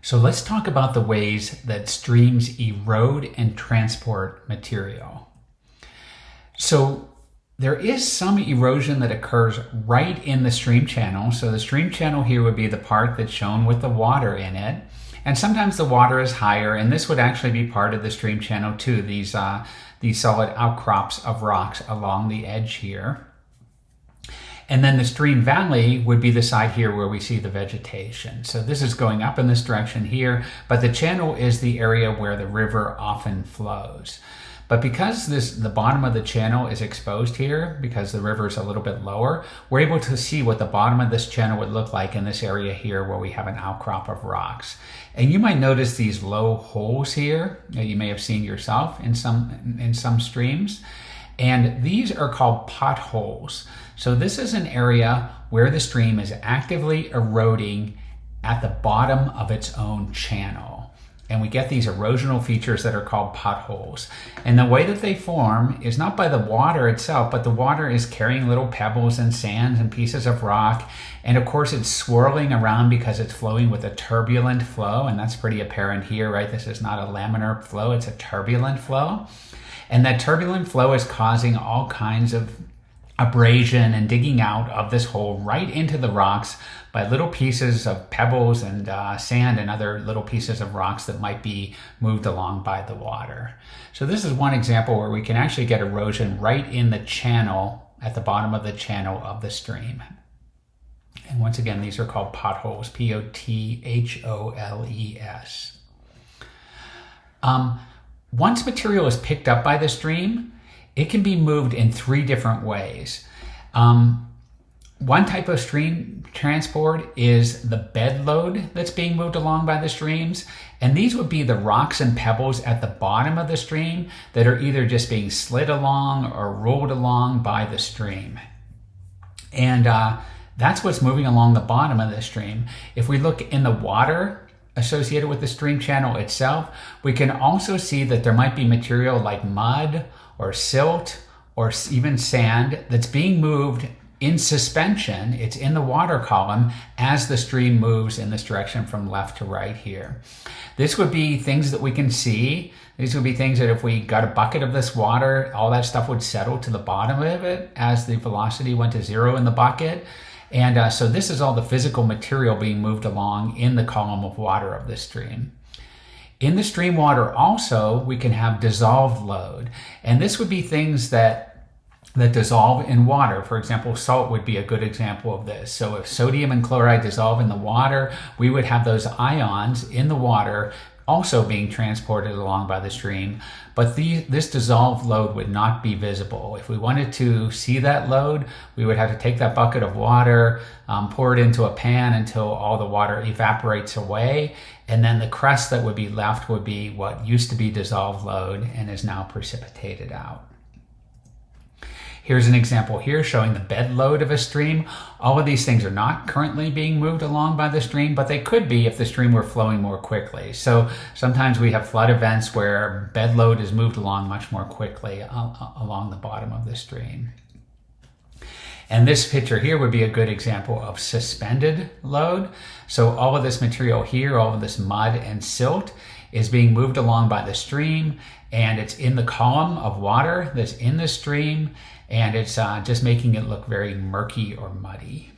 So let's talk about the ways that streams erode and transport material. So there is some erosion that occurs right in the stream channel. So the stream channel here would be the part that's shown with the water in it. And sometimes the water is higher, and this would actually be part of the stream channel too, these solid outcrops of rocks along the edge here. And then the stream valley would be the side here where we see the vegetation. So this is going up in this direction here, but the channel is the area where the river often flows. But because the bottom of the channel is exposed here, because the river is a little bit lower, we're able to see what the bottom of this channel would look like in this area here where we have an outcrop of rocks. And you might notice these low holes here that you may have seen yourself in some streams. And these are called potholes. So this is an area where the stream is actively eroding at the bottom of its own channel. And we get these erosional features that are called potholes. And the way that they form is not by the water itself, but the water is carrying little pebbles and sands and pieces of rock. And of course it's swirling around because it's flowing with a turbulent flow. And that's pretty apparent here, right? This is not a laminar flow, it's a turbulent flow. And that turbulent flow is causing all kinds of abrasion and digging out of this hole right into the rocks by little pieces of pebbles and sand and other little pieces of rocks that might be moved along by the water. So this is one example where we can actually get erosion right in the channel, at the bottom of the channel of the stream. And once again, these are called potholes, P-O-T-H-O-L-E-S. Once material is picked up by the stream, it can be moved in three different ways. One type of stream transport is the bed load that's being moved along by the streams. And these would be the rocks and pebbles at the bottom of the stream that are either just being slid along or rolled along by the stream. And that's what's moving along the bottom of the stream. If we look in the water associated with the stream channel itself, we can also see that there might be material like mud or silt or even sand that's being moved in suspension. It's in the water column as the stream moves in this direction from left to right here. This would be things that we can see. These would be things that if we got a bucket of this water, all that stuff would settle to the bottom of it as the velocity went to zero in the bucket. And so this is all the physical material being moved along in the column of water of the stream. In the stream water also, we can have dissolved load. And this would be things that dissolve in water. For example, salt would be a good example of this. So if sodium and chloride dissolve in the water, we would have those ions in the water also being transported along by the stream. But this dissolved load would not be visible. If we wanted to see that load, we would have to take that bucket of water, pour it into a pan until all the water evaporates away. And then the crust that would be left would be what used to be dissolved load and is now precipitated out. Here's an example here showing the bed load of a stream. All of these things are not currently being moved along by the stream, but they could be if the stream were flowing more quickly. So sometimes we have flood events where bed load is moved along much more quickly along the bottom of the stream. And this picture here would be a good example of suspended load. So all of this material here, all of this mud and silt is being moved along by the stream, and it's in the column of water that's in the stream, and it's just making it look very murky or muddy.